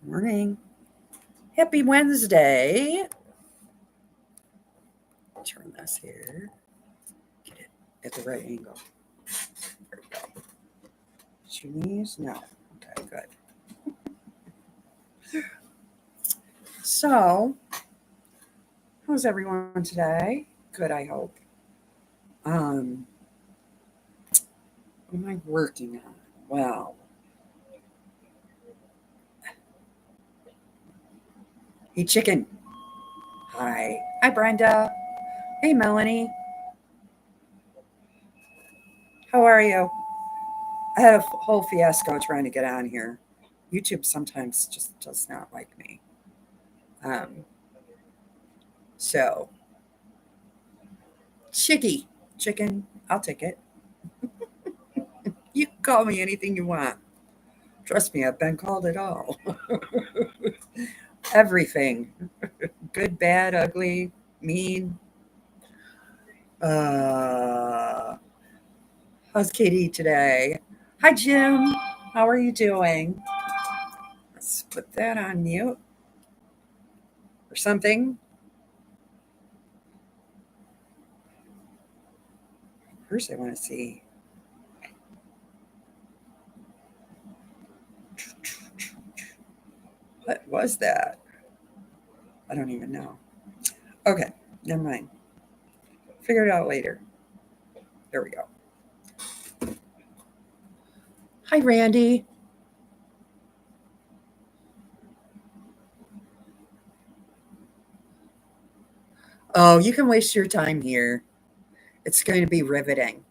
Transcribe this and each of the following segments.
Morning. Happy Wednesday. Turn this here. Get it at the right angle. There we go. Chinese? No. Okay, good. So, how's everyone today? Good, I hope. Um, what am I working on? Well, hey, chicken. Hi. Hi, Brenda. Hey, Melanie. How are you? I had a whole fiasco trying to get on here. YouTube sometimes just does not like me. Um, so, chicken, I'll take it. You can call me anything you want. Trust me, I've been called it all. Everything. Good, bad, ugly, mean. Uh, how's Katie today? Hi, Jim. How are you doing? Let's put that on mute or something. First, I want to see. What was that? I don't even know. Okay, never mind. Figure it out later. There we go. Hi, Randy. Oh, you can waste your time here. It's going to be riveting.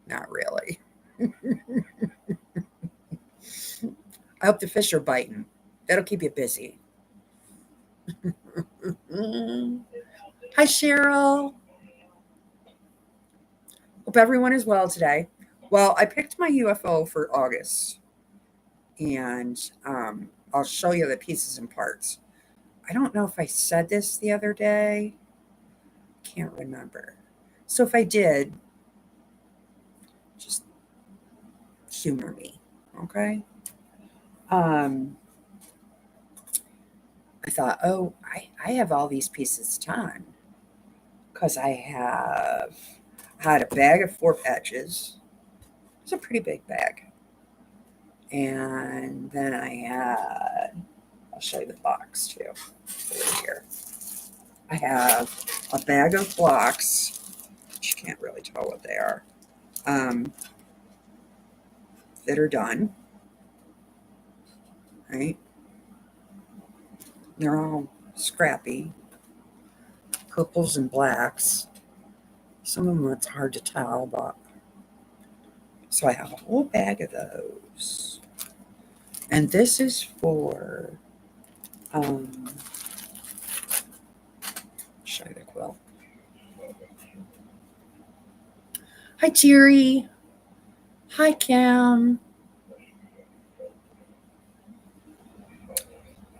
Not really. I hope the fish are biting. That'll keep you busy. Hi, Cheryl. Hope everyone is well today. Well, I picked my UFO for August, and I'll show you the pieces and parts. I don't know if I said this the other day. Can't remember. So if I did, just humor me, okay? Um, I thought, oh, I have all these pieces done because I had a bag of 4 patches. It's a pretty big bag. And then I'll show you the box too. Over here. I have a bag of blocks, which you can't really tell what they are, that are done. Right? They're all scrappy, purples and blacks. Some of them it's hard to tell, but so I have a whole bag of those. And this is for show you the quilt. Hi Jerry. Hi Cam.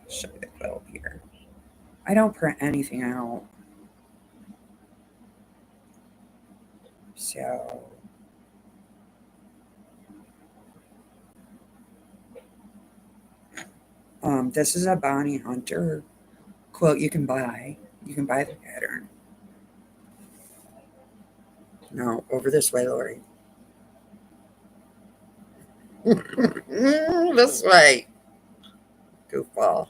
Show you the quilt here. I don't print anything out. So this is a bounty hunter quilt you can buy. You can buy the pattern. No, over this way, Lori. This way. Goofball.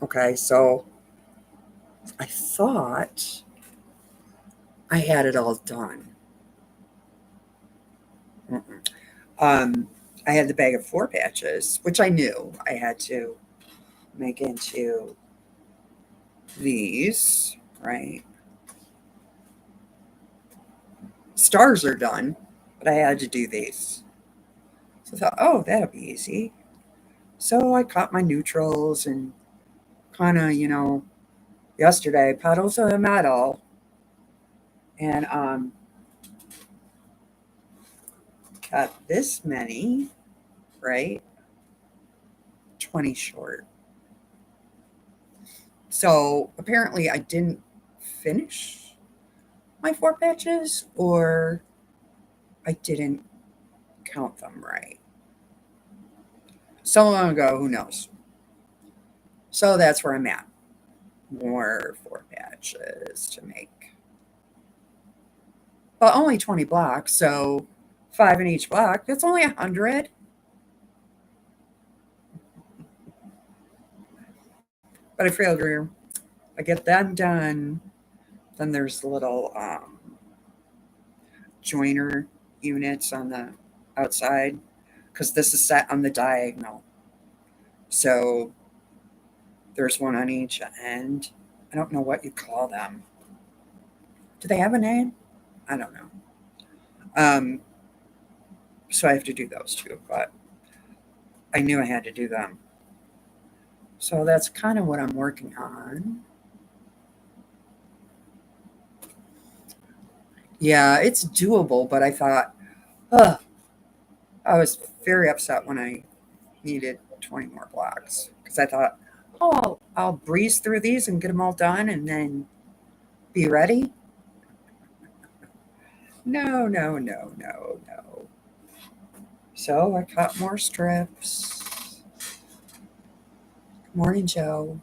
Okay, so I thought I had it all done. I had the bag of 4 patches, which I knew I had to make into these, right? Stars are done, but I had to do these. So I thought, oh, that'll be easy. So I caught my neutrals and kind of, yesterday, puddles of metal. And cut this many, right? 20 short. So apparently I didn't finish my 4 patches, or I didn't count them right. So long ago, who knows? So that's where I'm at. More 4 batches to make. But only 20 blocks, so 5 in each block. That's only 100. But I figure I get them done. Then there's little joiner units on the outside because this is set on the diagonal. So there's one on each end. I don't know what you call them. Do they have a name? I don't know. So I have to do those too, but I knew I had to do them. So that's kind of what I'm working on. Yeah, it's doable, but I thought, ugh, I was very upset when I needed 20 more blocks because I thought, oh, I'll breeze through these and get them all done and then be ready. No, no, no, no, no. So I cut more strips. Good morning, Joe.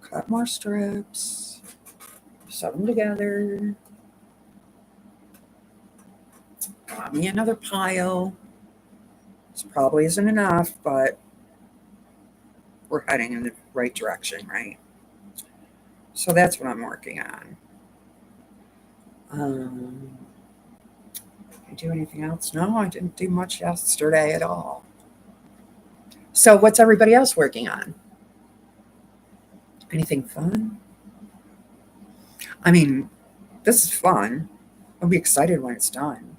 Cut more strips. Sew them together. Got me another pile. This probably isn't enough, but we're heading in the right direction, right? So that's what I'm working on. Did I do anything else? No, I didn't do much yesterday at all. So what's everybody else working on? Anything fun? I mean, this is fun. I'll be excited when it's done.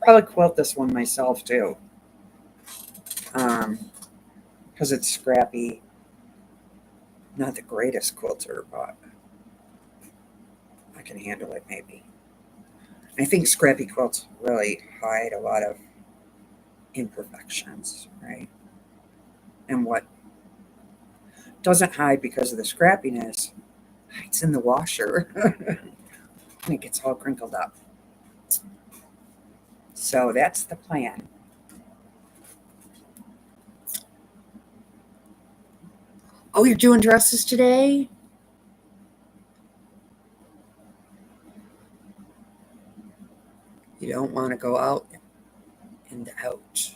Probably quilt this one myself too. Because it's scrappy. Not the greatest quilter, but I can handle it maybe. I think scrappy quilts really hide a lot of imperfections, right? And what doesn't hide because of the scrappiness hides in the washer. And it gets all crinkled up. So that's the plan. Oh, you're doing dresses today? You don't want to go out and out.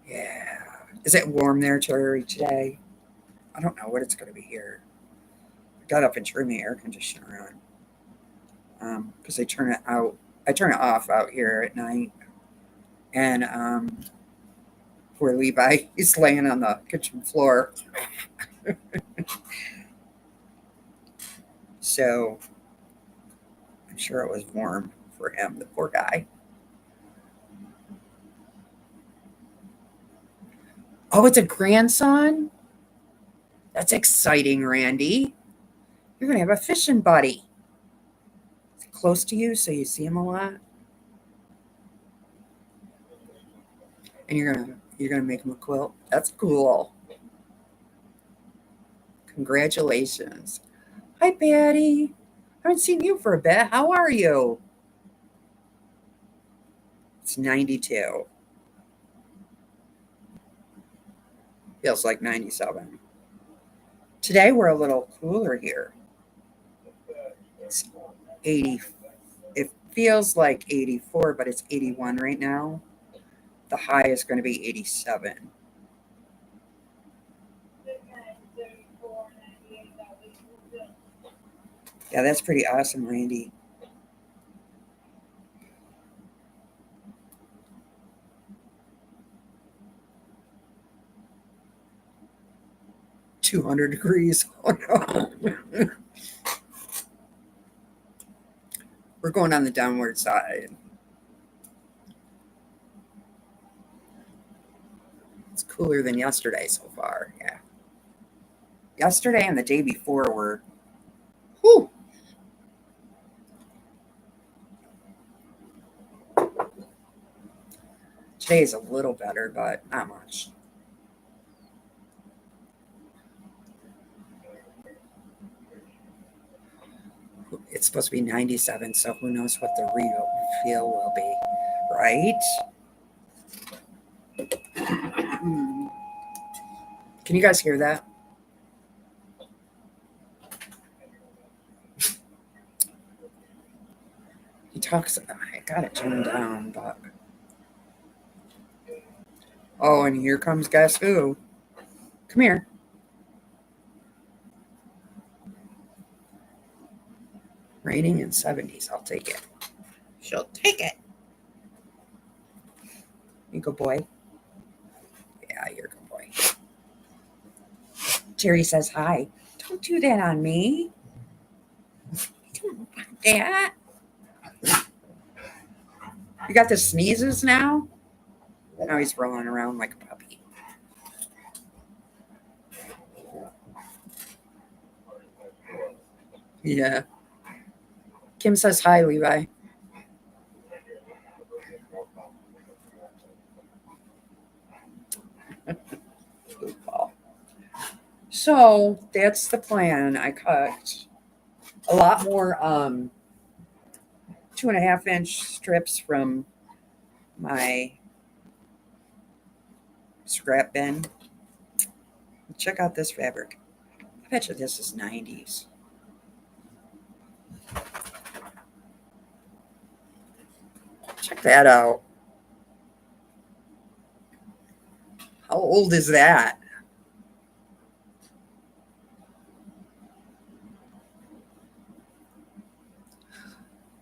Yeah. Is it warm there, Terry, today? I don't know what it's going to be here. I got up and turned the air conditioner on because I turn it out. I turn it off out here at night. And poor Levi, he's laying on the kitchen floor. So I'm sure it was warm for him, the poor guy. Oh, it's a grandson? That's exciting, Randy. You're going to have a fishing buddy. Is he close to you so you see him a lot? And you're gonna make him a quilt? That's cool. Congratulations. Hi, Patty. Haven't seen you for a bit. How are you? It's 92. Feels like 97. Today we're a little cooler here. It's 80. It feels like 84, but it's 81 right now. The high is going to be 87. Yeah, that's pretty awesome, Randy. 200 degrees. Oh no. We're going on the downward side. It's cooler than yesterday so far. Yeah. Yesterday and the day before were, whew. Today is a little better, but not much. It's supposed to be 97, so who knows what the real feel will be, right? Hmm. Can you guys hear that? He talks. I got it turned down, but oh, and here comes guess who? Come here. Raining in 70s. I'll take it. She'll take it. You go, boy. Yeah, you're a good boy. Terry says hi. Don't do that on me. Don't want that. You got the sneezes now? Now he's rolling around like a puppy. Yeah. Kim says hi, Levi. So that's the plan. I cut a lot more 2.5 inch strips from my scrap bin. Check out this fabric. I bet you this is 90s. Check that out. How old is that?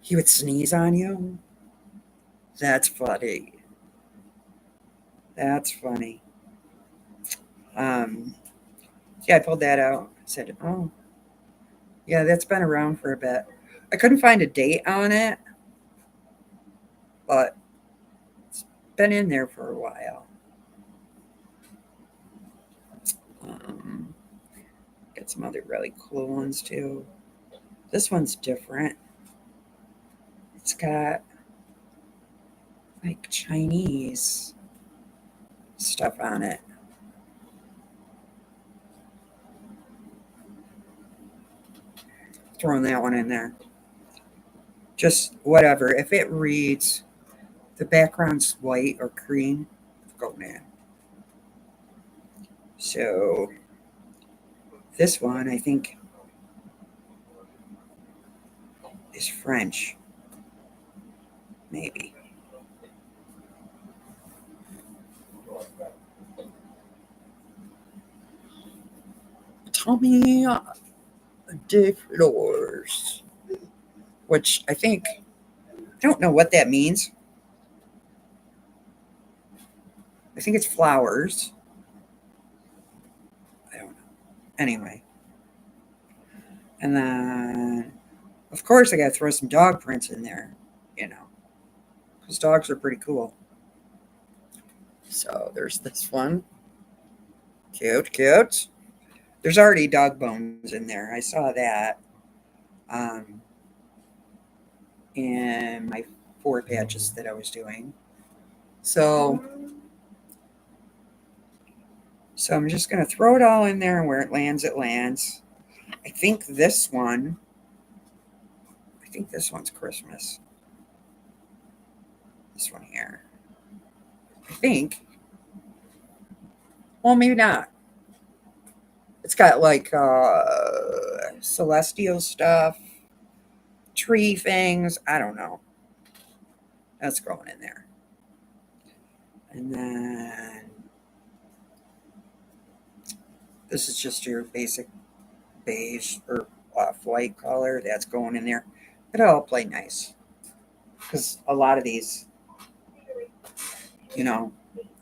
He would sneeze on you? That's funny. That's funny. Um, yeah, I pulled that out. I said, oh, yeah, that's been around for a bit. I couldn't find a date on it, but it's been in there for a while. Um, Got some other really cool ones too. This one's different. It's got like Chinese stuff on it. Throwing that one in there. Just whatever. If it reads the background's white or cream, it's going in. So this one I think is French, maybe. Tommy de Flores, which I don't know what that means. I think it's flowers. I don't know. Anyway, and then of course I got to throw some dog prints in there, you know, because dogs are pretty cool. So there's this one, cute, cute. There's already dog bones in there. I saw that. Um, in my 4 patches that I was doing. So so I'm just gonna throw it all in there, and where it lands, it lands. I think this one I think this one's Christmas. This one here. I think. Well, maybe not. It's got like celestial stuff, tree things. I don't know. That's going in there. And then this is just your basic beige or off white color. That's going in there. It'll all play nice because a lot of these, you know,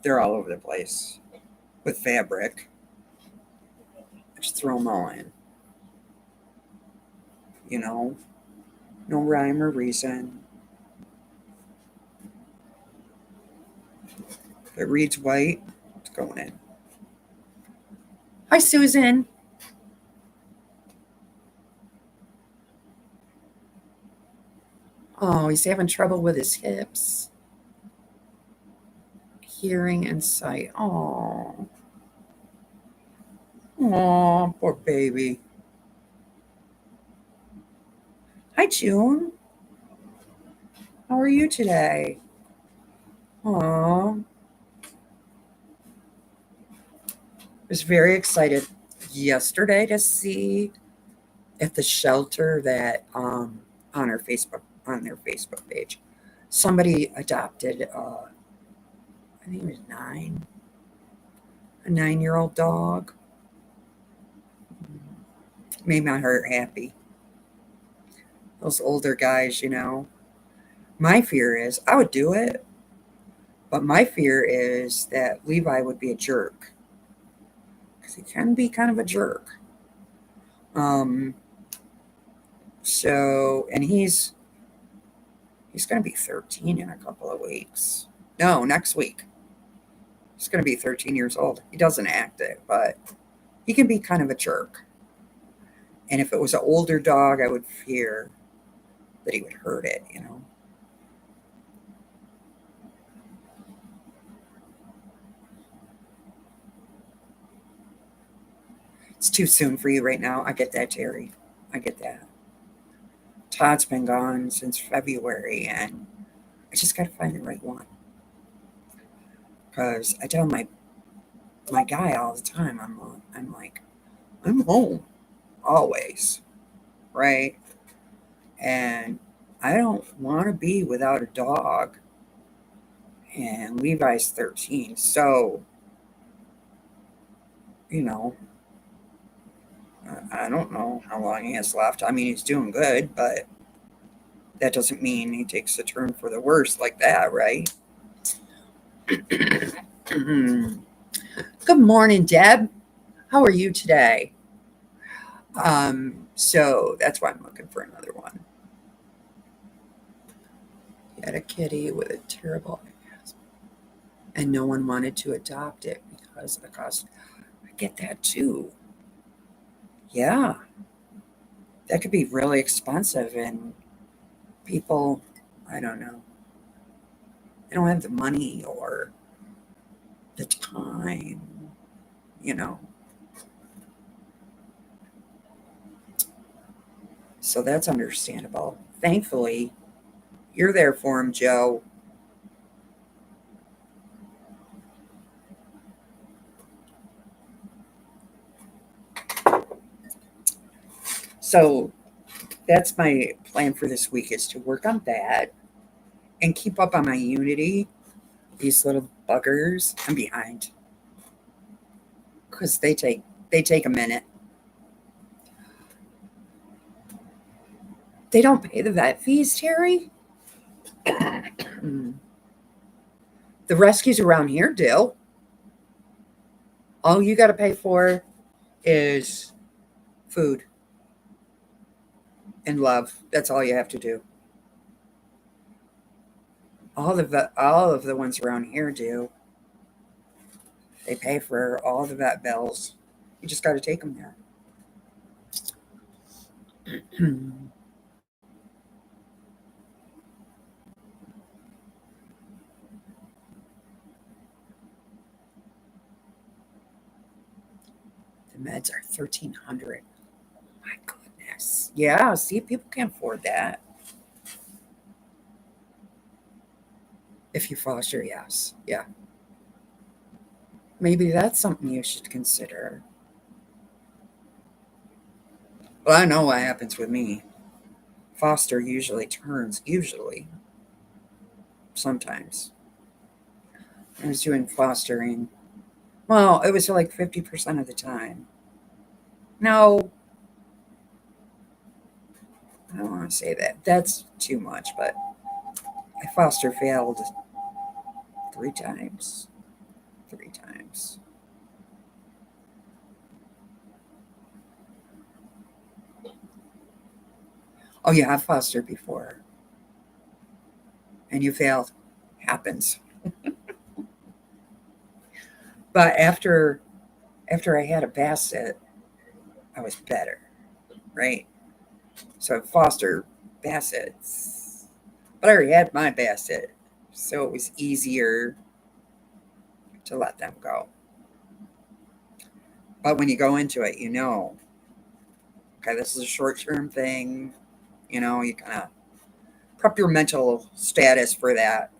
they're all over the place with fabric. Just throw them all in. You know, no rhyme or reason. If it reads white, it's going in. Hi, Susan. Oh, he's having trouble with his hips, hearing, and sight. Oh, oh, poor baby. Hi, June. How are you today? Oh, was very excited yesterday to see at the shelter that on their Facebook page, somebody adopted I think it was a 9-year-old dog. Made my heart happy. Those older guys, you know. My fear is I would do it, but my fear is that Levi would be a jerk because he can be kind of a jerk. Um, and he's going to be 13 in a couple of weeks. No, next week. He's going to be 13 years old. He doesn't act it, but he can be kind of a jerk. And if it was an older dog, I would fear that he would hurt it, you know. It's too soon for you right now. I get that, Terry. I get that. Todd's been gone since February, and I just got to find the right one. Because I tell my guy all the time, I'm like, I'm home always, right? And I don't want to be without a dog. And Levi's 13, so you know, I don't know how long he has left. I mean, he's doing good, but that doesn't mean he takes a turn for the worse like that, right? Good morning, Deb. How are you today? So that's why I'm looking for another one. He had a kitty with a terrible asthma, and no one wanted to adopt it because of the cost. I get that too. Yeah, that could be really expensive, and people, I don't know, they don't have the money or the time, you know. So that's understandable. Thankfully, you're there for him, Joe. So that's my plan for this week is to work on that and keep up on my Unity. These little buggers, I'm behind because they take a minute. They don't pay the vet fees, Terry. The rescues around here do. All you got to pay for is food and love. That's all you have to do. All of the ones around here do. They pay for all the vet bills. You just got to take them there. The meds are 1,300. My goodness. Yeah, see, people can't afford that. If you foster, yes. Yeah. Maybe that's something you should consider. Well, I know what happens with me. Foster usually, sometimes. I was doing fostering. Well, it was like 50% of the time. No, I don't want to say that. That's too much, but I foster failed 3 times. 3 times. Oh, yeah, I've fostered before. And you failed. Happens. But after I had a basset, I was better, right? So I fostered bassets. But I already had my basset. So it was easier to let them go. But when you go into it, you know, okay, this is a short term thing. You know, you kind of prep your mental status for that.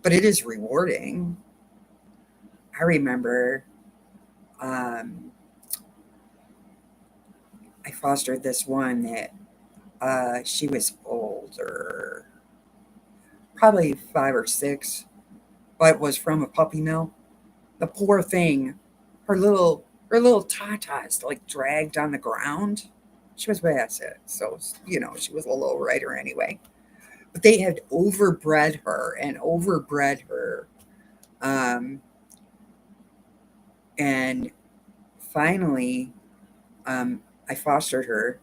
But it is rewarding. I remember Um, I fostered this one that she was older, probably 5 or 6, but was from a puppy mill. The poor thing, her little tatas like dragged on the ground. She was basset, so she was a low rider anyway. But they had overbred her and overbred her, um, and finally, I fostered her,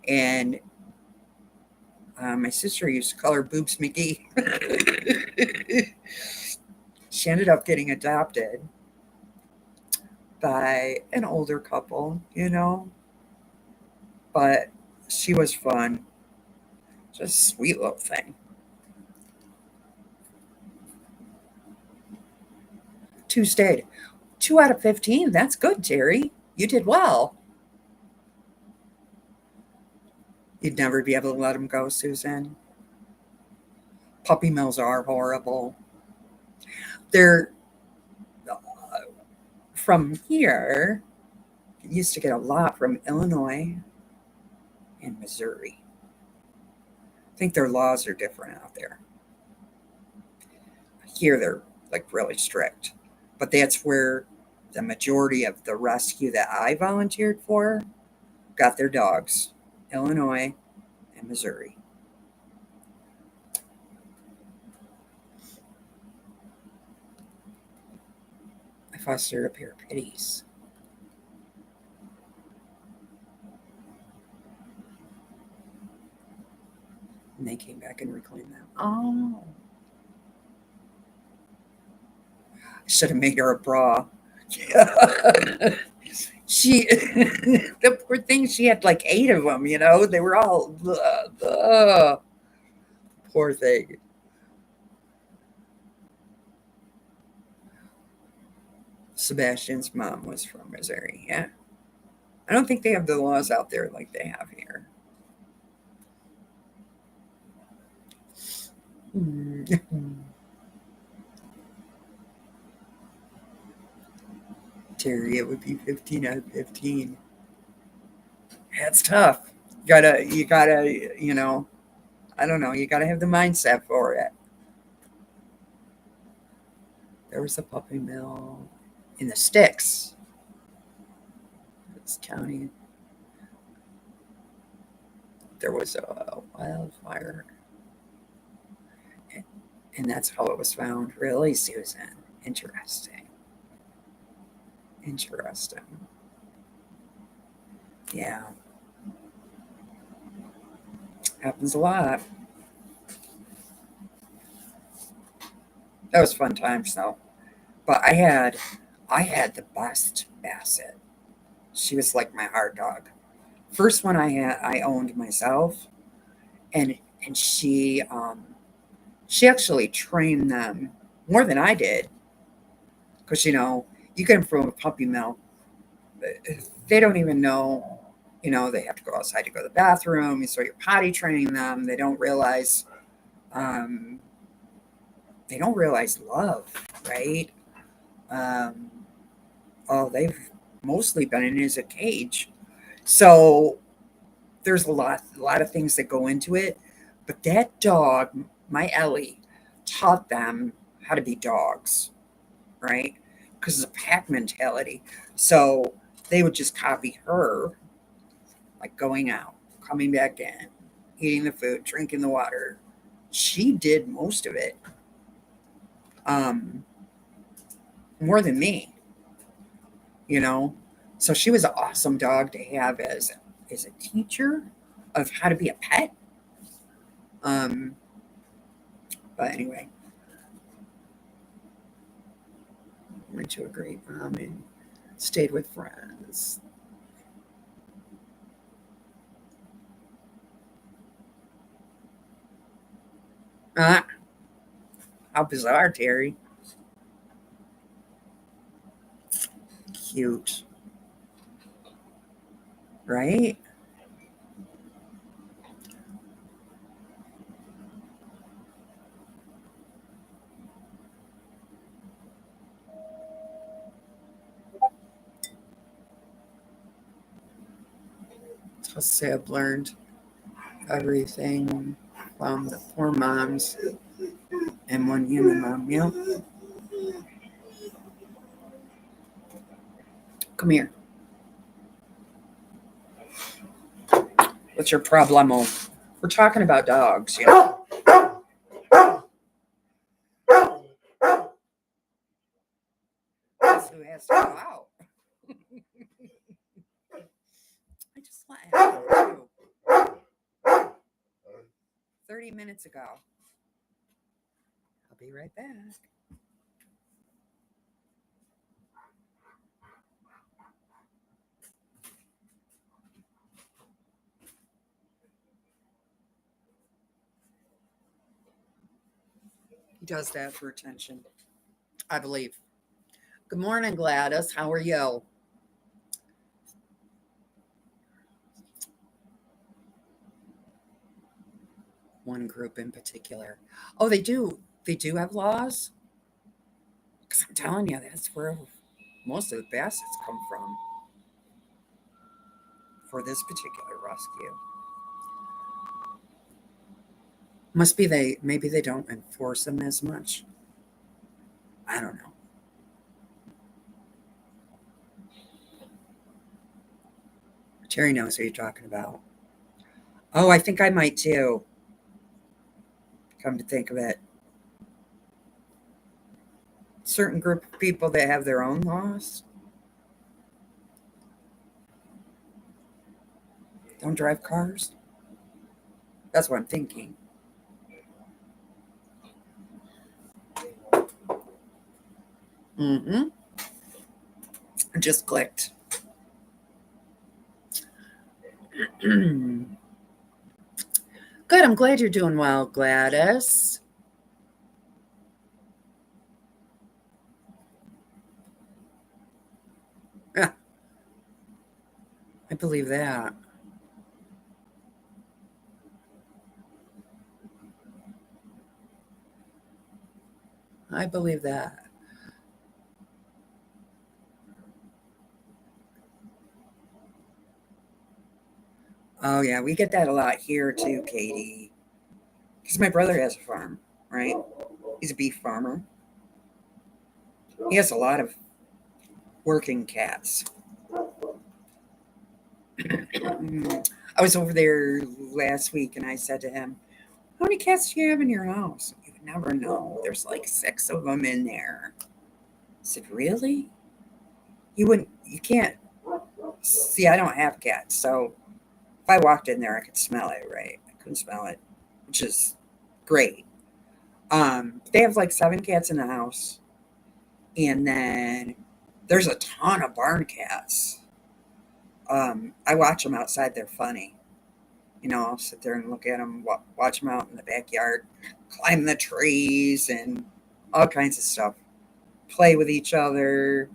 and my sister used to call her Boobs McGee. She ended up getting adopted by an older couple, but she was fun. Just a sweet little thing. 2 stayed. 2 out of 15. That's good, Terry. You did well. You'd never be able to let them go, Susan. Puppy mills are horrible. They're from here. Used to get a lot from Illinois and Missouri. I think their laws are different out there. Here they're like really strict, but that's where the majority of the rescue that I volunteered for got their dogs. Illinois and Missouri. I fostered a pair of pitties. And they came back and reclaimed them. Oh. I should have made her a bra. She, the poor thing, she had like 8 of them, They were all, poor thing. Sebastian's mom was from Missouri, yeah. I don't think they have the laws out there like they have here. Terry, it would be 15 out of 15. That's tough. You gotta, I don't know, you gotta have the mindset for it. There was a puppy mill in the sticks. This county. There was a wildfire. And that's how it was found. Really, Susan? Interesting. Interesting. Yeah. Happens a lot. That was fun times though. But I had the best basset. She was like my hard dog. First one I owned myself, and she actually trained them more than I did, because you get them from a puppy mill, they don't even know, they have to go outside to go to the bathroom, so you're potty training them. Um, they don't realize love, right? Um, all they've mostly been in is a cage, so there's a lot of things that go into it. But that dog, my Ellie, taught them how to be dogs, right? Because it's a pack mentality. So they would just copy her, like going out, coming back in, eating the food, drinking the water. She did most of it, um, more than me, you know. So she was an awesome dog to have as a teacher of how to be a pet. Um, but anyway, went to a great mom and stayed with friends. Ah, how bizarre, Terry. Cute, right? Let's say I've learned everything from the four moms and one human mom. You know, come here. What's your problemo? We're talking about dogs, you know. Guess who has to go out? I just let him out too. 30 minutes ago. I'll be right back. He does that for attention, I believe. Good morning, Gladys. How are you? One group in particular. Oh, they do. They do have laws? Because I'm telling you, that's where most of the bastards come from for this particular rescue. Must be maybe they don't enforce them as much. I don't know. Terry knows what you're talking about. Oh, I think I might too. Come to think of it. Certain group of people that have their own laws don't drive cars. That's what I'm thinking. Mm-hmm. I just clicked. Good. I'm glad you're doing well, Gladys. Yeah, I believe that. I believe that. Oh, yeah, we get that a lot here too, Katie. Because my brother has a farm, right? He's a beef farmer. He has a lot of working cats. I was over there last week and I said to him, how many cats do you have in your house? You would never know. There's like 6 of them in there. I said, really? You can't. See, I don't have cats. So if I walked in there, I could smell it, right? I couldn't smell it, which is great. They have like 7 cats in the house. And then there's a ton of barn cats. I watch them outside. They're funny. You know, I'll sit there and look at them, watch them out in the backyard, climb the trees and all kinds of stuff. Play with each other.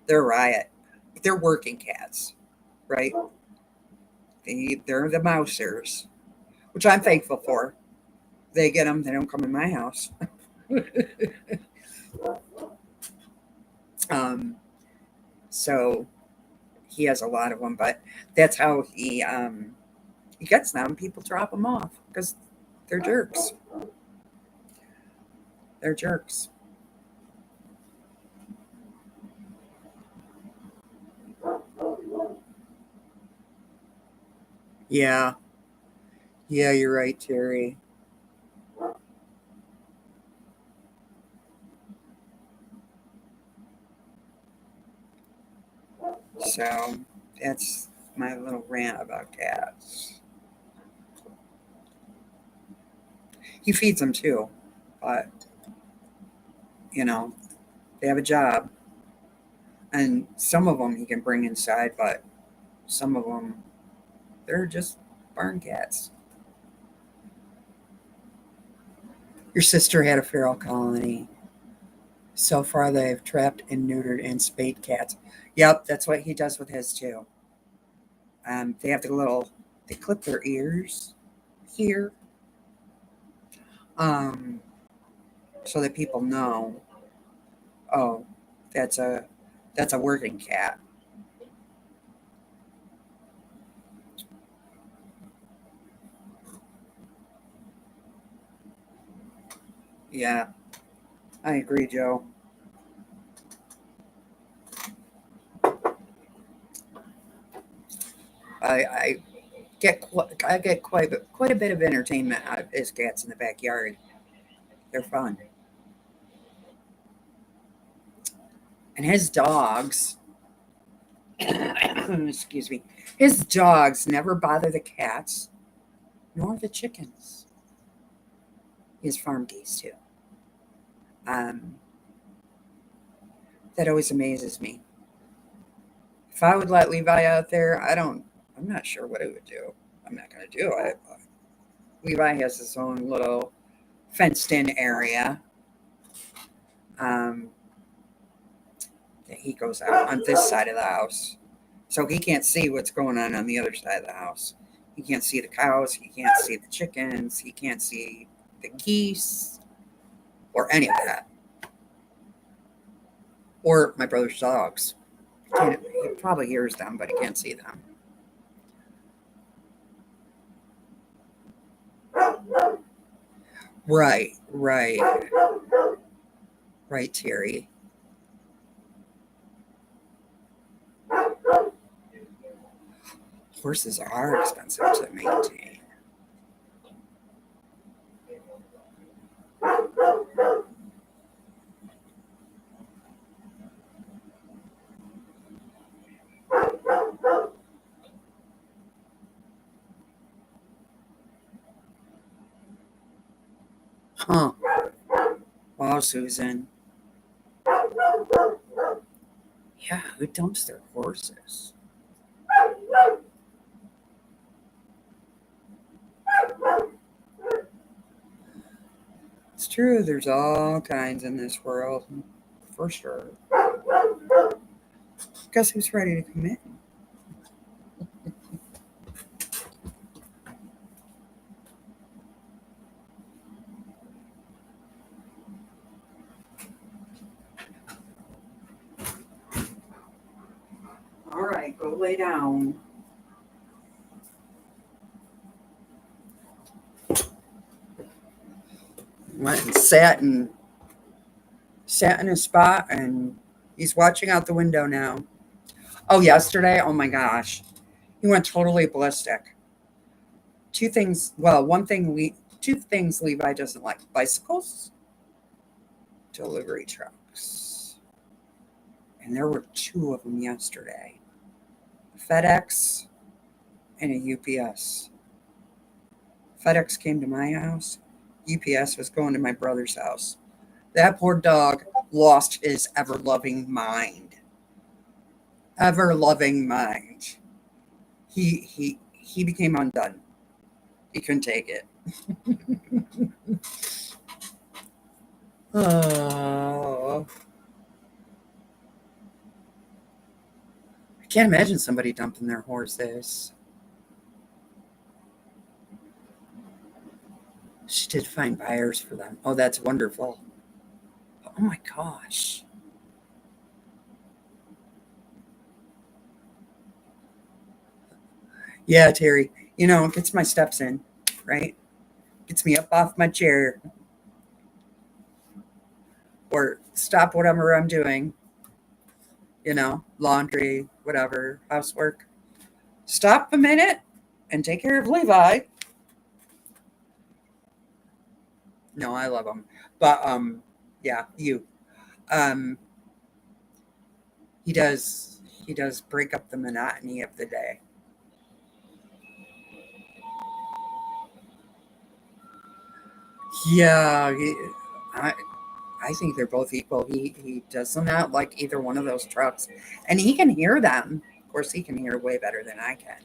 They're a riot. But they're working cats, right? They're the mousers, which I'm thankful for. They get them. They don't come in my house. um, so he has a lot of them, but that's how he gets them. People drop them off because they're jerks. They're jerks. Yeah. Yeah, you're right, Terry. So that's my little rant about cats. He feeds them too, but you know, they have a job. And some of them he can bring inside, but some of them, they're just barn cats. Your sister had a feral colony. So far, they've trapped and neutered and spayed cats. Yep, that's what he does with his too. They have they clip their ears here, um, so that people know, oh, that's a working cat. Yeah, I agree, Joe. I I get quite a bit of entertainment out of his cats in the backyard. They're fun, and his dogs. Excuse me. His dogs never bother the cats nor the chickens. His farm geese too. Um, that always amazes me. If I would let Levi out there, I don't. I'm not sure what it would do. I'm not going to do it. Levi has his own little fenced-in area um, that he goes out on this side of the house, so he can't see what's going on the other side of the house. He can't see the cows. He can't see the chickens. He can't see the geese or any of that, or my brother's dogs. He probably hears them, but he can't see them. Right, right, right, Terry. Horses are expensive to maintain. Huh. Wow, Susan. Yeah, who dumps their horses? It's true, there's all kinds in this world, for sure. Guess who's ready to come in? All right, go lay down. Went and sat in a spot, and he's watching out the window now. Oh, yesterday, oh my gosh, he went totally ballistic. Two things. Well, two things Levi doesn't like: bicycles, delivery trucks, and there were two of them yesterday. FedEx and a UPS. FedEx came to my house. UPS was going to my brother's house. That poor dog lost his ever loving mind. Ever loving mind. He became undone. He couldn't take it. Oh, I can't imagine somebody dumping their horses. She did find buyers for them. Oh, that's wonderful. Oh my gosh. Yeah, Terry. Gets my steps in, right? Gets me up off my chair or stop whatever I'm doing, laundry, whatever, housework. Stop a minute and take care of Levi. No, I love him. But yeah, you. Um he does break up the monotony of the day. Yeah, I I think they're both equal. He does not like either one of those trucks, and he can hear them. Of course, he can hear way better than I can.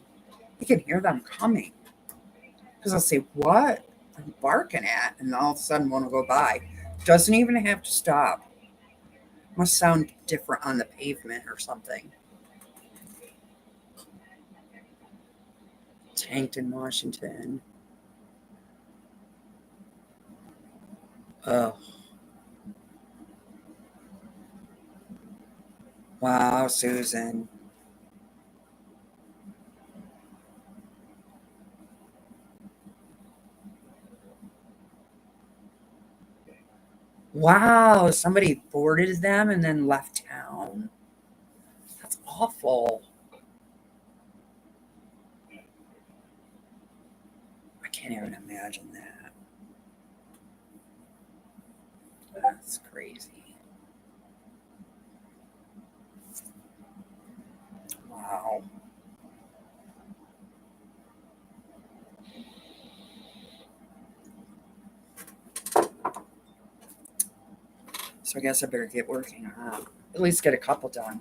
He can hear them coming because I'll say, "What are you barking at?" And all of a sudden, one will go by. Doesn't even have to stop. Must sound different on the pavement or something. Tanked in Washington. Oh, wow, Susan. Wow, somebody boarded them and then left town. That's awful. I can't even imagine that. That's crazy. Wow. So I guess I better get working, huh? At least get a couple done.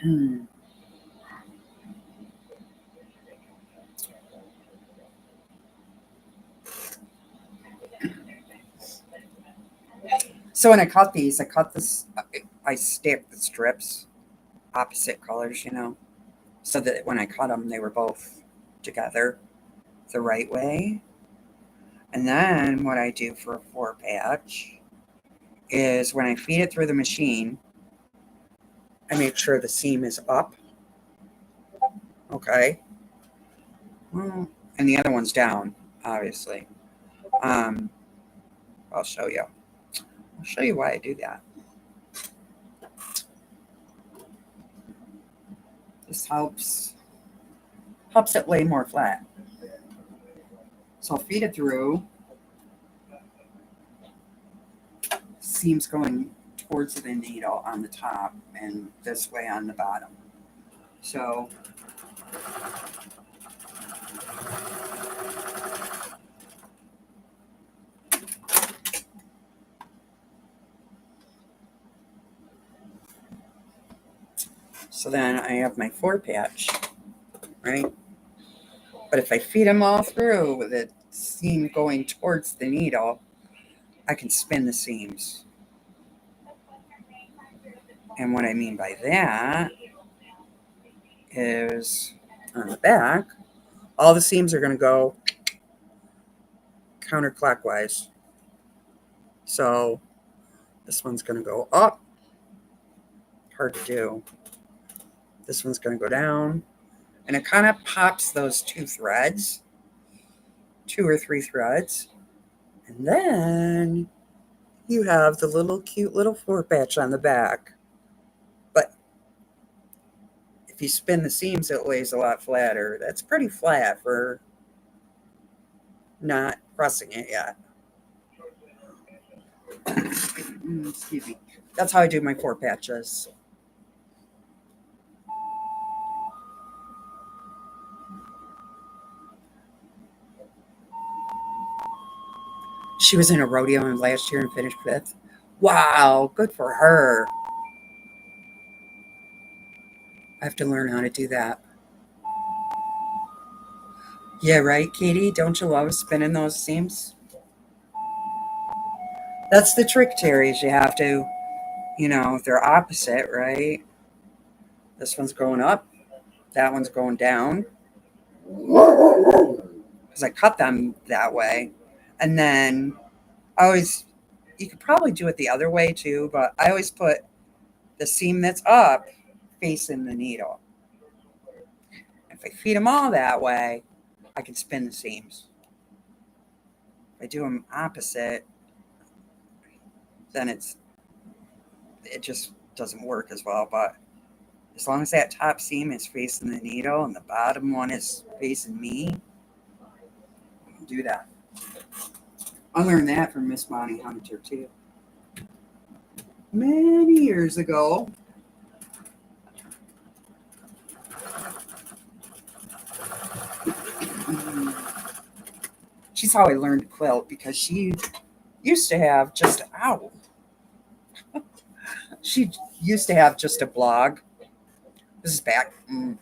Hmm. So when I cut these, I cut this, I stacked the strips opposite colors, so that when I cut them, they were both together the right way. And then what I do for a four patch is when I feed it through the machine, I make sure the seam is up. Okay. Well, and the other one's down, obviously. Um, I'll show you. I'll show you why I do that. This helps it lay more flat. So I'll feed it through. Seams going towards the needle on the top and this way on the bottom. So then I have my four patch, right? But if I feed them all through with the seam going towards the needle, I can spin the seams. And what I mean by that is on the back, all the seams are going to go counterclockwise. So this one's going to go up. Hard to do. This one's going to go down. And it kind of pops those two or three threads. And then you have the little cute little four patch on the back. But if you spin the seams, it lays a lot flatter. That's pretty flat for not pressing it yet. Excuse me. That's how I do my four patches. She was in a rodeo last year and finished fifth. Wow, good for her. I have to learn how to do that. Yeah, right, Katie? Don't you love spinning those seams? That's the trick, Terry, is you have to, they're opposite, right? This one's going up, that one's going down. Because I cut them that way. And then I always, you could probably do it the other way too, but I always put the seam that's up facing the needle. If I feed them all that way, I can spin the seams. If I do them opposite, then it just doesn't work as well. But as long as that top seam is facing the needle and the bottom one is facing me, I can do that. I learned that from Miss Bonnie Hunter too. Many years ago. She's how I learned to quilt because she used to have just ow. She used to have just a blog. This is back, I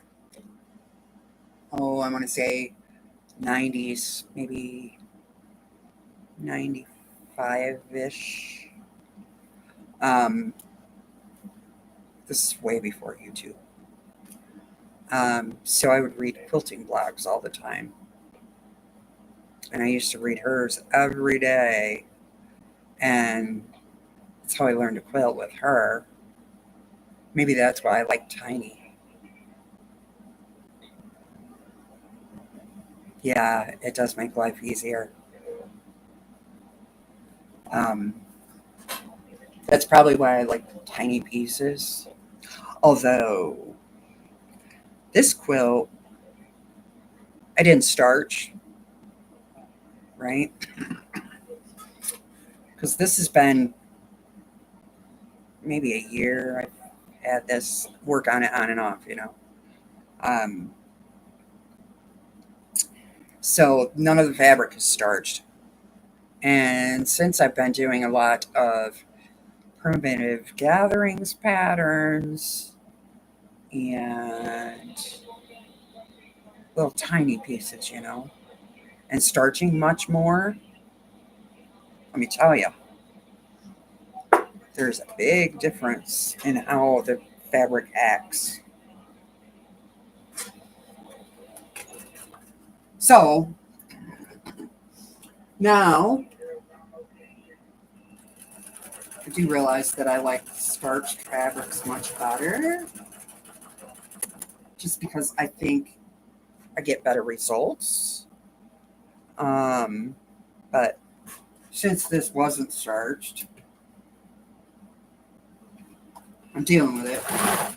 want to say 90s, maybe 95 ish. Um, this is way before YouTube. So I would read quilting blogs all the time. And I used to read hers every day. And that's how I learned to quilt with her. Maybe that's why I like tiny. Yeah, it does make life easier. Um, that's probably why I like tiny pieces. Although this quilt, I didn't starch, right? Because this has been maybe a year. I've had this work on it on and off, you know. Um, so none of the fabric is starched. And since I've been doing a lot of primitive gatherings patterns and little tiny pieces, you know, and starching much more, let me tell you, there's a big difference in how the fabric acts. So now I do realize that I like starched fabrics much better just because I think I get better results. Um, but since this wasn't starched, I'm dealing with it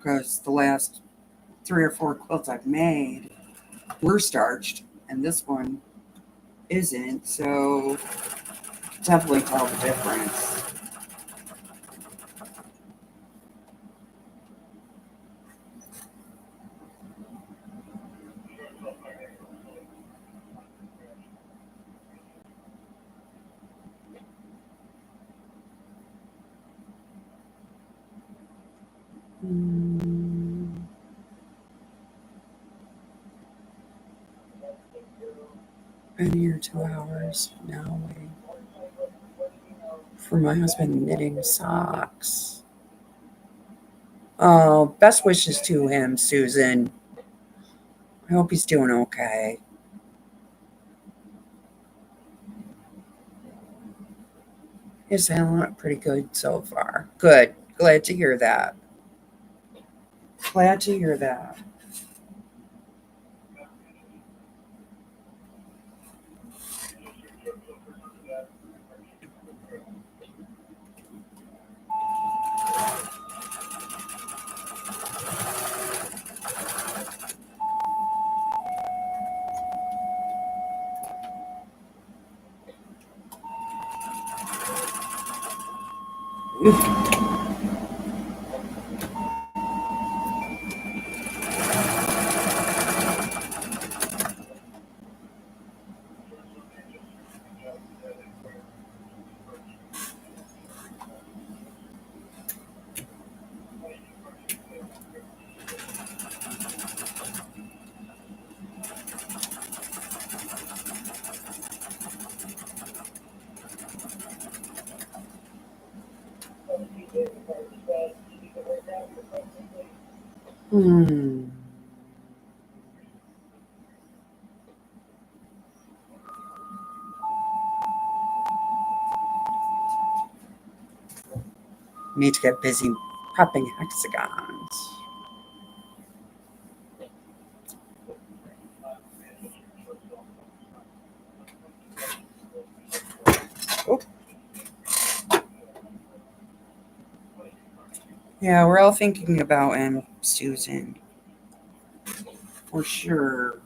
because the last 3 or 4 quilts I've made were starched, and this one isn't. So definitely tell the difference. Mm, been here 2 hours now waiting for my husband knitting socks. Oh, best wishes to him, Susan. I hope he's doing okay. His handling pretty good so far. Good. Glad to hear that. Glad to hear that. Hmm. Need to get busy prepping hexagons. Oh, yeah, we're all thinking about him, Susan, for sure.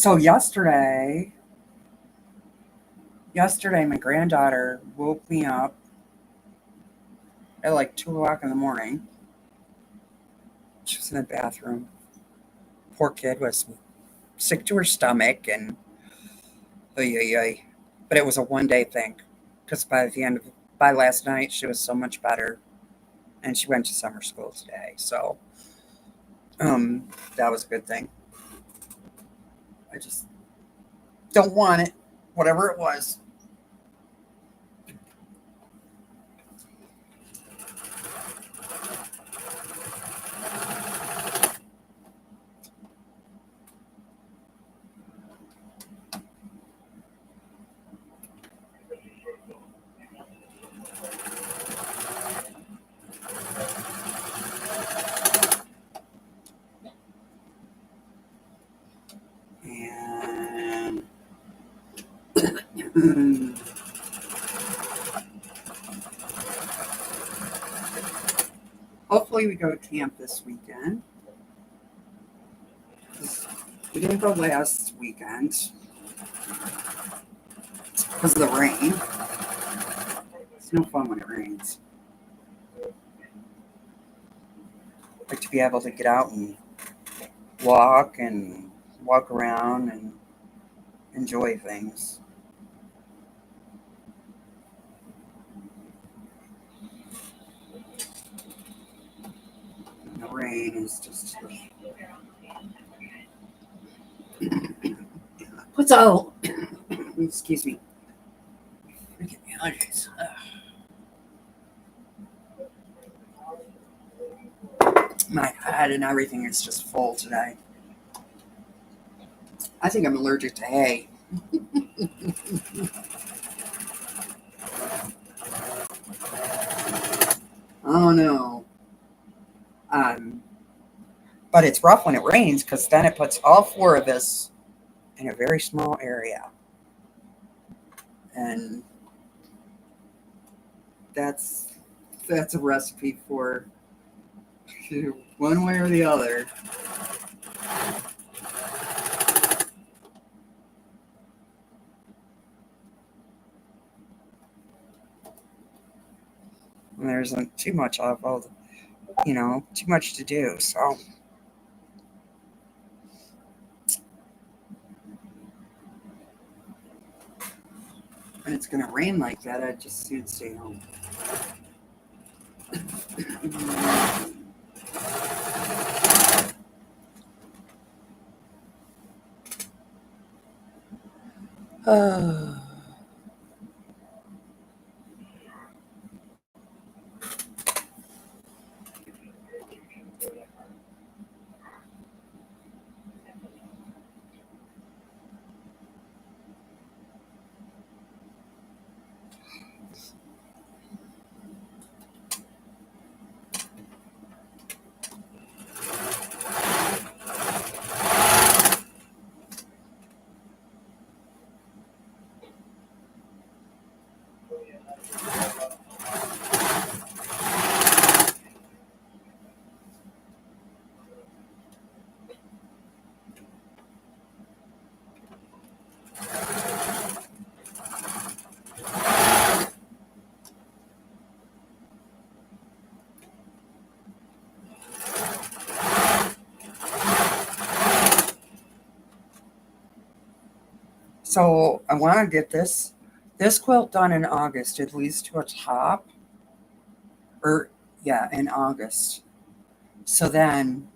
So yesterday, my granddaughter woke me up at like 2 o'clock in the morning. She was in the bathroom. Poor kid was sick to her stomach, and oy, oy, oy. But it was a 1 day thing because by last night, she was so much better, and she went to summer school today. So um, that was a good thing. I just don't want it, whatever it was. And hopefully, we go to camp this weekend. We didn't go last weekend because of the rain. It's no fun when it rains. Like to be able to get out and walk and walk around and enjoy things. And the rain is just puts out. Excuse me. Freaking allergies. My head and everything is just full today. I think I'm allergic to hay. Oh no. Um, but it's rough when it rains because then it puts all four of us in a very small area, and that's that's a recipe for one way or the other. And there isn't too much of all, too much to do. So, when it's gonna rain like that, I just soon stay home. So I want to get this quilt done in August, at least to a top, or yeah, in August. So then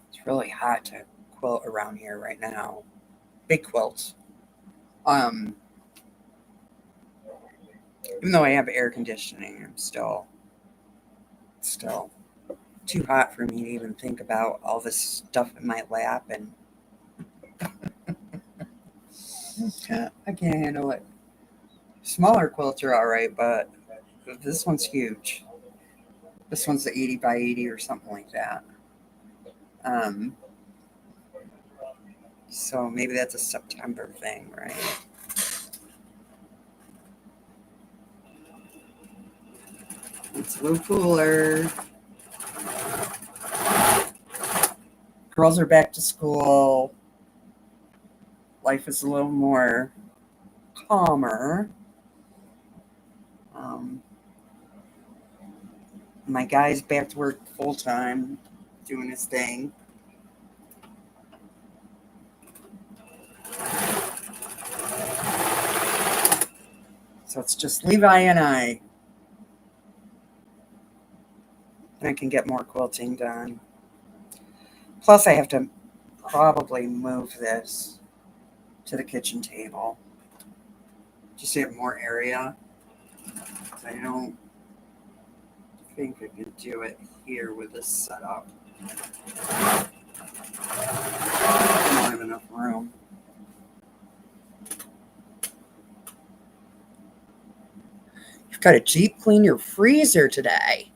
it's really hot to quilt around here right now. Big quilts. Um, Even though I have air conditioning, I'm still too hot for me to even think about all this stuff in my lap, and I can't handle it. Smaller quilts are all right, but this one's huge. This one's the 80 by 80 or something like that. Um, so maybe that's a September thing, right? It's a little cooler. Girls are back to school. life is a little more calmer. Um, my guy's back to work full time, doing his thing. So it's just Levi and I can get more quilting done. Plus, I have to probably move this to the kitchen table just to have more area. I don't think I can do it here with this setup. I don't have enough room. You've got to deep clean your freezer today.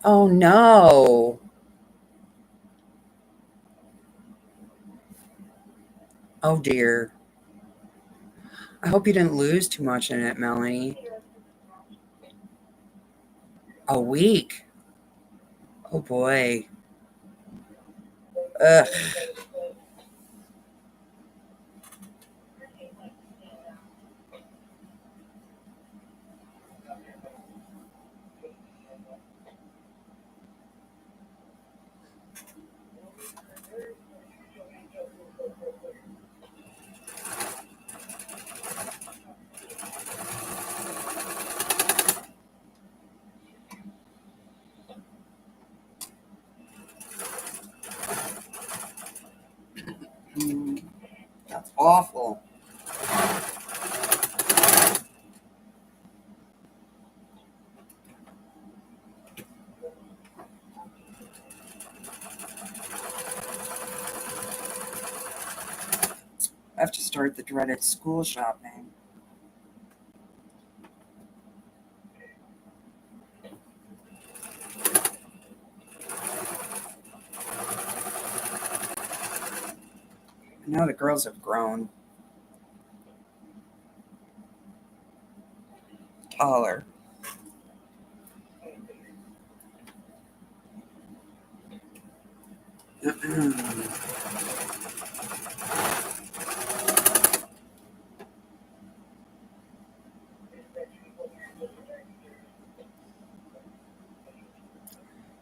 Oh no. Oh dear. I hope you didn't lose too much in it, Melanie. A week. Oh boy. Ugh. Mm, that's awful. I have to start the dreaded school shopping. Now the girls have grown taller.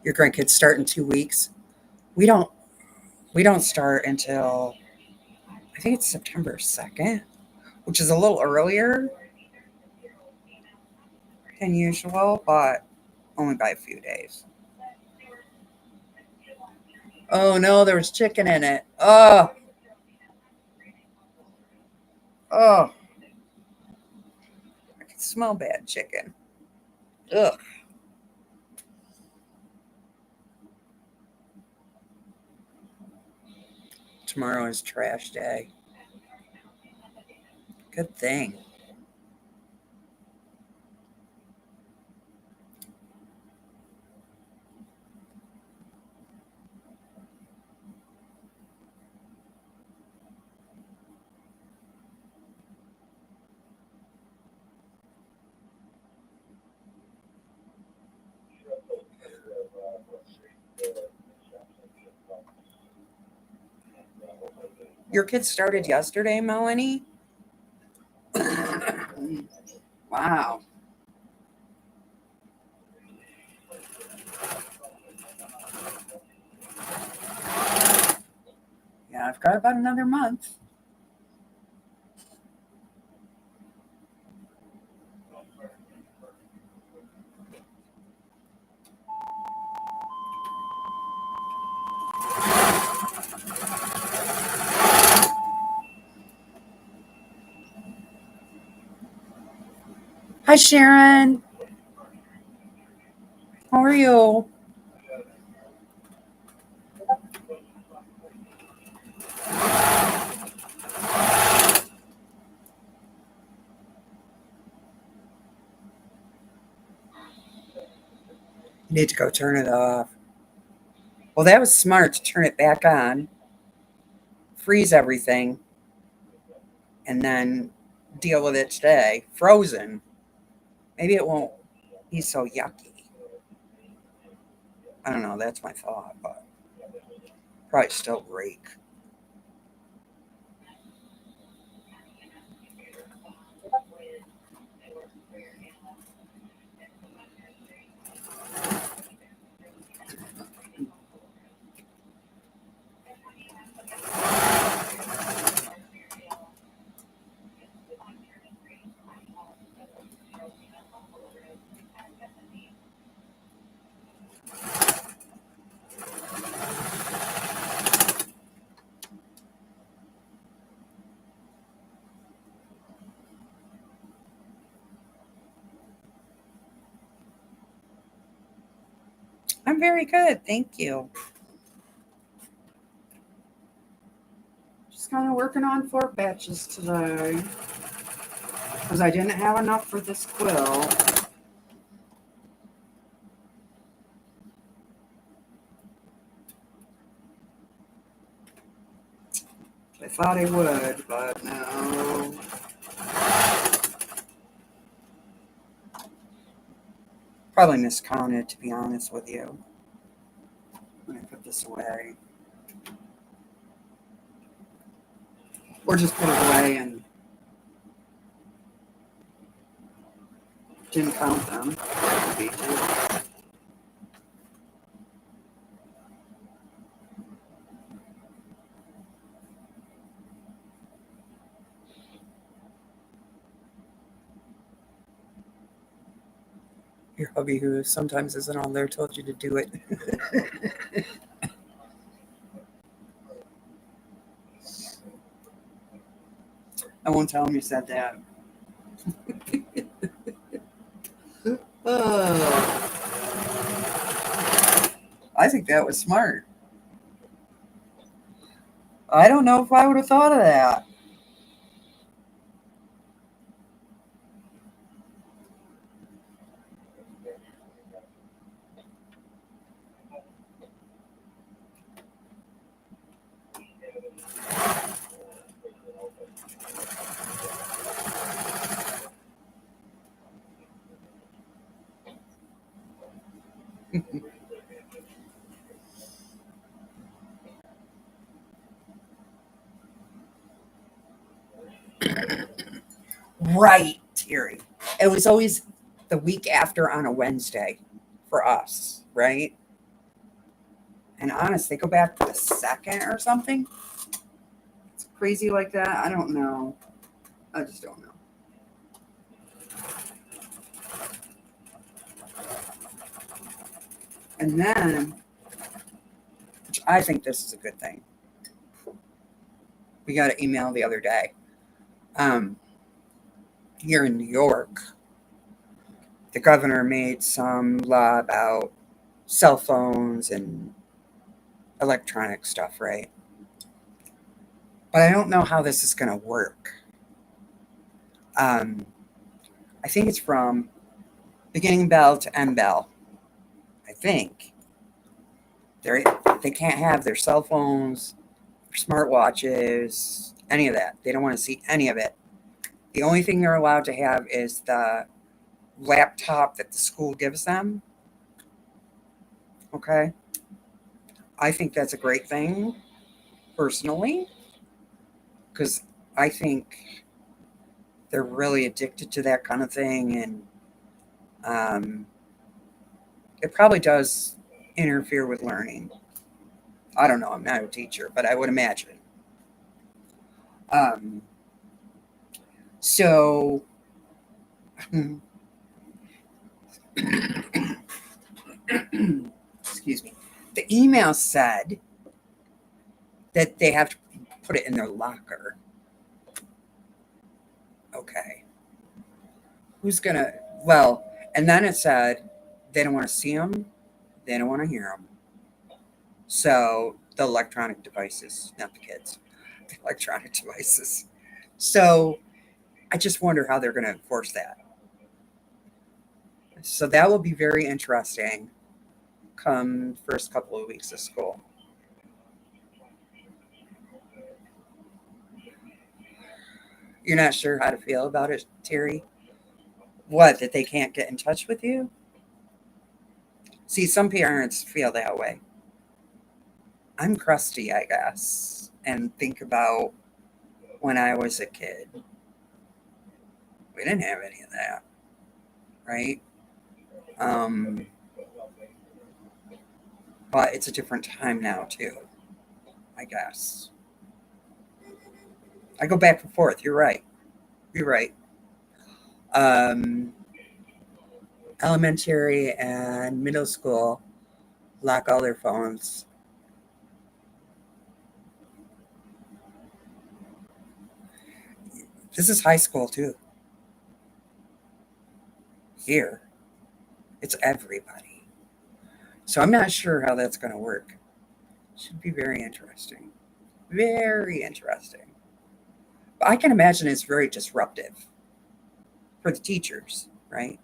Your grandkids start in 2 weeks. We don't we don't start until I think it's September 2nd, which is a little earlier than usual, but only by a few days. Oh no, there was chicken in it. Oh, I can smell bad chicken. Ugh. Tomorrow is trash day. Good thing. Your kids started yesterday, Melanie? Wow. Yeah, I've got about another month. Hi, Sharon. How are you? You need to go turn it off. Well, that was smart to turn it back on, freeze everything, and then deal with it today. Frozen. Maybe it won't be so yucky. I don't know. That's my thought. But Probably still rake. I'm very good, thank you. Just kind of working on 4 batches today because I didn't have enough for this quill. I thought I would, but no. Probably miscounted, to be honest with you. I'm going to put this away. Or just put it away and didn't count them. Your hubby, who sometimes isn't on there, told you to do it. I won't tell him you said that. Oh, I think that was smart. I don't know if I would have thought of that. Right, Terry. It was always the week after on a Wednesday for us, right? And honest, they go back to the second or something. It's crazy like that. I don't know. I just don't know. And then, which I think this is a good thing. We got an email the other day. Here in New York, the governor made some law about cell phones and electronic stuff, right? But I don't know how this is going to work. I think it's from beginning bell to end bell. I think they can't have their cell phones, smartwatches, any of that. They don't want to see any of it. The only thing they're allowed to have is the laptop that the school gives them. Okay. I think that's a great thing, personally, because I think they're really addicted to that kind of thing. And it probably does interfere with learning. I don't know. I'm not a teacher, but I would imagine. Um, so, excuse me. The email said that they have to put it in their locker. Okay. Who's going to, well, and then it said they don't want to see them, they don't want to hear them. So, the electronic devices, not the kids, the electronic devices. So, I just wonder how they're going to enforce that. So, that will be very interesting come first couple of weeks of school. You're not sure how to feel about it, Terry? What, that they can't get in touch with you? See, some parents feel that way. I'm crusty, I guess, and think about when I was a kid. We didn't have any of that, right? Um, but it's a different time now, too, I guess. I go back and forth. You're right. You're right. Um, Elementary and middle school lock all their phones. This is high school, too. Here, it's everybody. So I'm not sure how that's going to work. Should be very interesting. Very interesting. But I can imagine it's very disruptive for the teachers, right?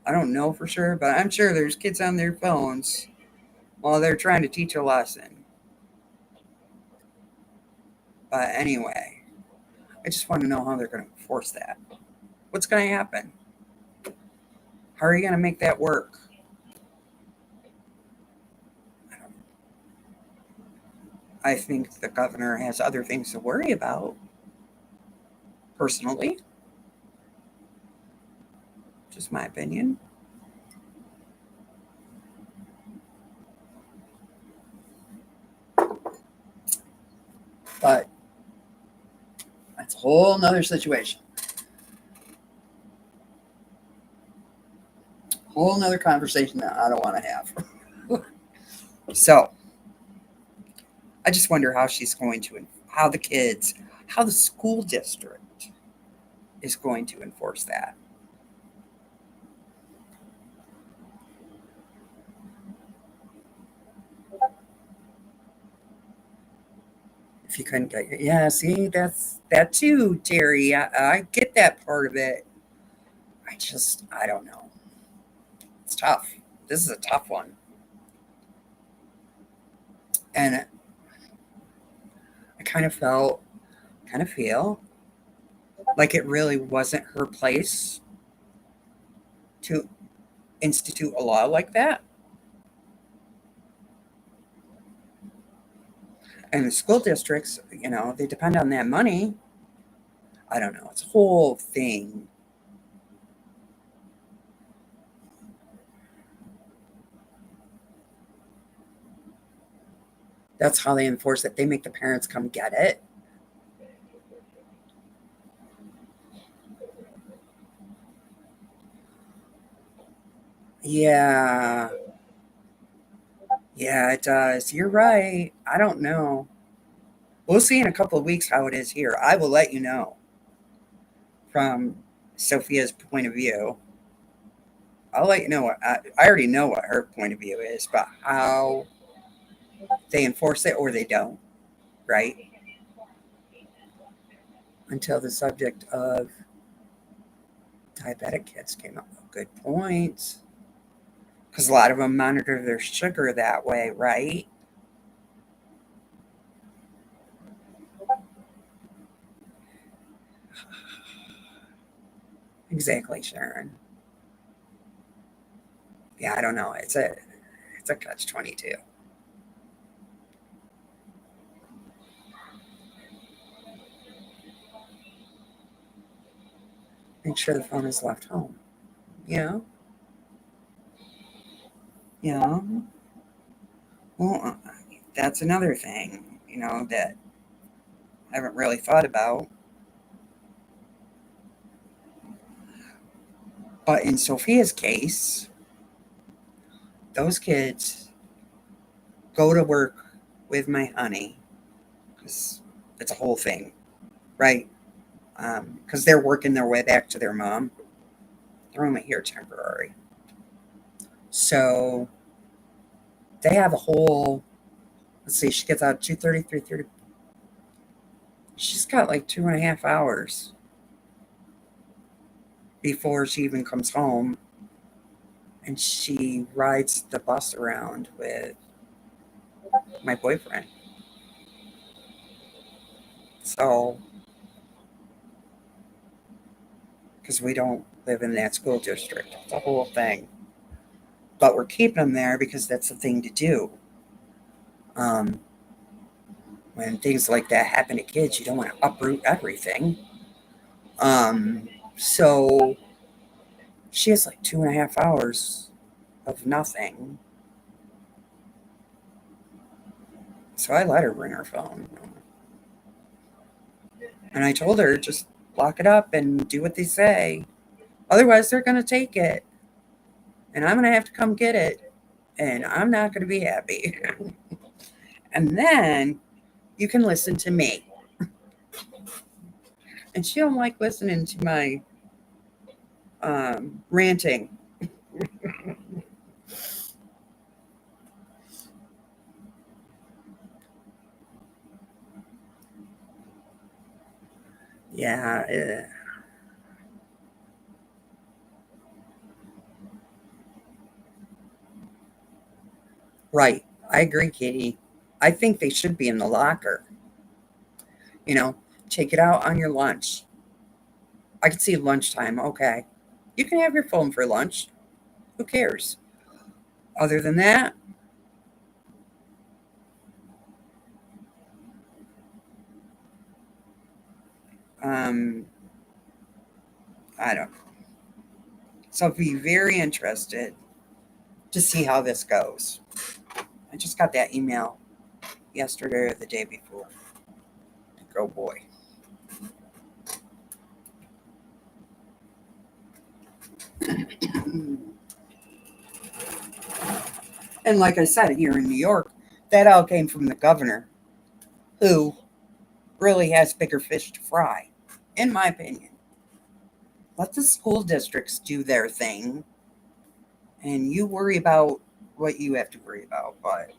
I don't know for sure, but I'm sure there's kids on their phones while they're trying to teach a lesson. But anyway, I just want to know how they're going to enforce that. What's going to happen? How are you going to make that work? I think the governor has other things to worry about, personally. Just my opinion. But that's a whole nother situation. Whole nother conversation that I don't want to have. So I just wonder how she's going to, how the kids, how the school district is going to enforce that. If you couldn't get your, yeah, see, that's that too, Terry. I get that part of it. I don't know. It's tough. This is a tough one. And I kind of feel like it really wasn't her place to institute a law like that. And the school districts, they depend on that money. I don't know. It's a whole thing. That's how they enforce it. They make the parents come get it. Yeah. Yeah, it does. You're right. I don't know. We'll see in a couple of weeks how it is here. I will let you know from Sophia's point of view. I'll let you know what I already know what her point of view is, but how they enforce it or they don't, right? Until the subject of diabetic kids came up. Good point. Because a lot of them monitor their sugar that way, right? Exactly, Sharon. Yeah, I don't know. It's a catch 22. Make sure the phone is left home. Yeah, yeah. Well, that's another thing, that I haven't really thought about. But in Sophia's case, those kids go to work with my honey because it's a whole thing, right? Because they're working their way back to their mom. They're only here temporary. So they have a whole, let's see, she gets out 2:30, 3:30. She's got like 2.5 hours before she even comes home. And she rides the bus around with my boyfriend. So, because we don't live in that school district, it's a whole thing. But we're keeping them there because that's the thing to do. Um, when things like that happen to kids, you don't want to uproot everything. So she has like 2.5 hours of nothing. So I let her bring her phone. And I told her, just lock it up and do what they say. Otherwise, they're going to take it. And I'm going to have to come get it. And I'm not going to be happy. And then you can listen to me. And she don't like listening to my ranting. Yeah, right. I agree, Katie. I think they should be in the locker. You know, take it out on your lunch. I can see lunchtime. Okay. You can have your phone for lunch. Who cares? Other than that, um, I don't know. So I'll be very interested to see how this goes. I just got that email yesterday or the day before. Like, oh boy. And like I said, here in New York, that all came from the governor, who really has bigger fish to fry, in my opinion. Let the school districts do their thing, and you worry about what you have to worry about. But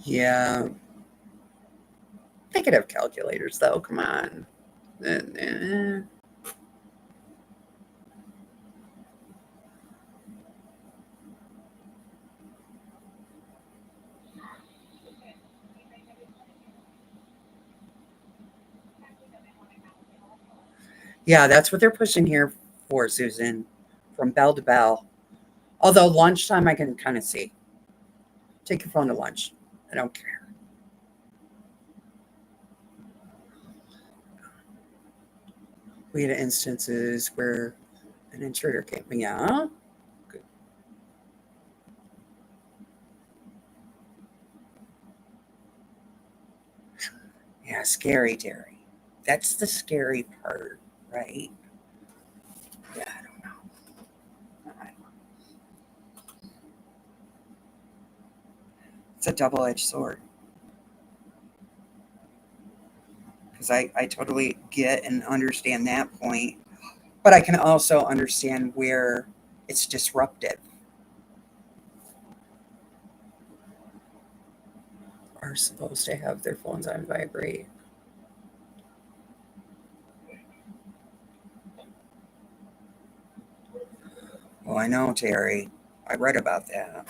yeah, they could have calculators, though. Come on. Eh. Yeah, that's what they're pushing here for, Susan, from bell to bell. Although lunchtime, I can kind of see. Take your phone to lunch. I don't care. We had instances where an intruder came. Yeah. Good. Yeah, scary, Terry. That's the scary part, right? Yeah, I don't know. It's a double edged sword because I totally get and understand that point, but I can also understand where it's disruptive. Are supposed to have their phones on vibrate. Well, I know, Terry. I read about that.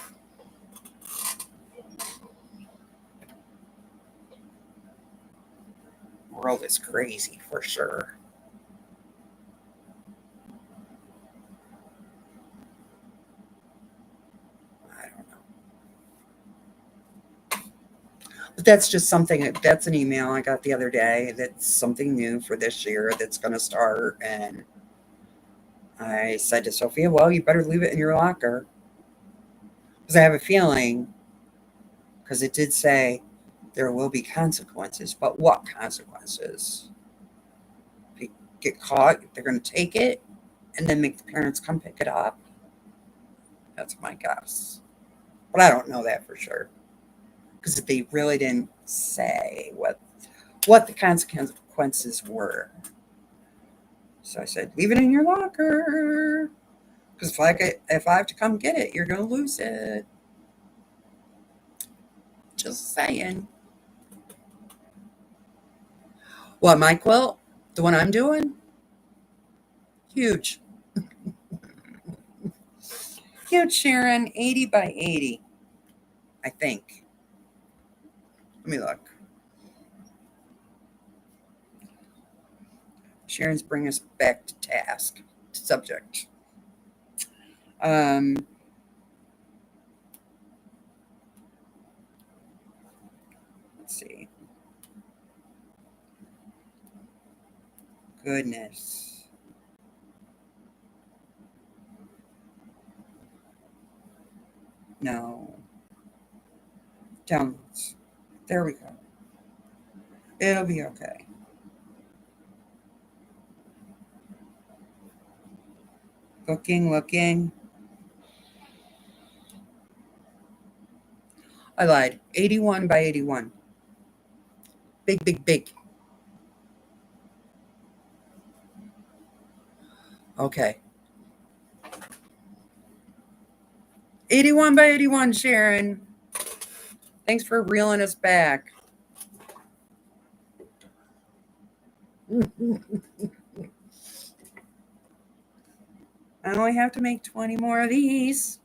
World is crazy for sure. I don't know. But that's just something, that's an email I got the other day. That's something new for this year that's going to start. And I said to Sophia, well, you better leave it in your locker because I have a feeling, because it did say there will be consequences. But what consequences? If you get caught, they're going to take it and then make the parents come pick it up. That's my guess. But I don't know that for sure because they really didn't say what the consequences were. So I said, leave it in your locker because if I have to come get it, you're going to lose it. Just saying. What, my quilt? The one I'm doing? Huge. Huge, Sharon. 80 by 80, I think. Let me look. Sharon's bring us back to task, subject. Let's see. Goodness. No. Downloads. There we go. It'll be okay. Looking. I lied. 81 by 81. Big. Okay. 81 by 81, Sharon. Thanks for reeling us back. I only have to make 20 more of these.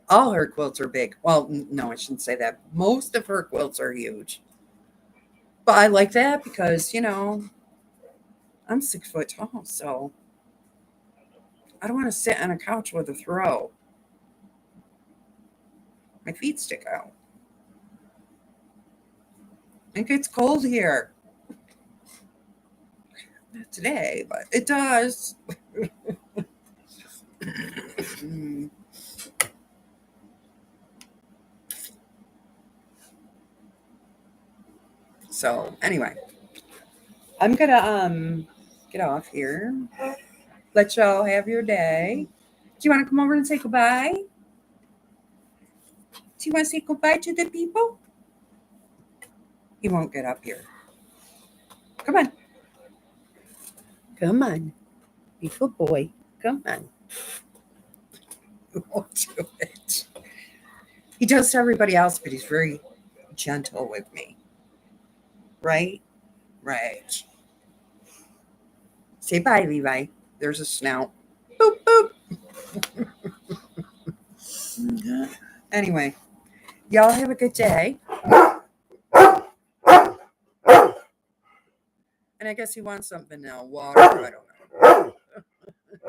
All her quilts are big. Well, no, I shouldn't say that. Most of her quilts are huge. But I like that because, I'm 6 foot tall, so I don't want to sit on a couch with a throw. My feet stick out. It gets cold here. Not today, but it does. So anyway, I'm gonna get off here. Let y'all have your day. Do you want to come over and say goodbye? Do you want to say goodbye to the people? He won't get up here. Come on. Come on. Be a good boy. Come on. He won't do it. He does to everybody else, but he's very gentle with me. Right? Right. Say bye, Levi. There's a snout. Boop, boop. Anyway, y'all have a good day. And I guess he wants something now. Water. I don't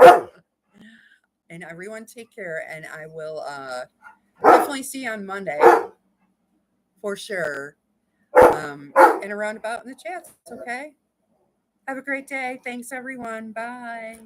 know. And everyone take care. And I will definitely see you on Monday. For sure. And around about in the chats. Okay. Have a great day. Thanks, everyone. Bye.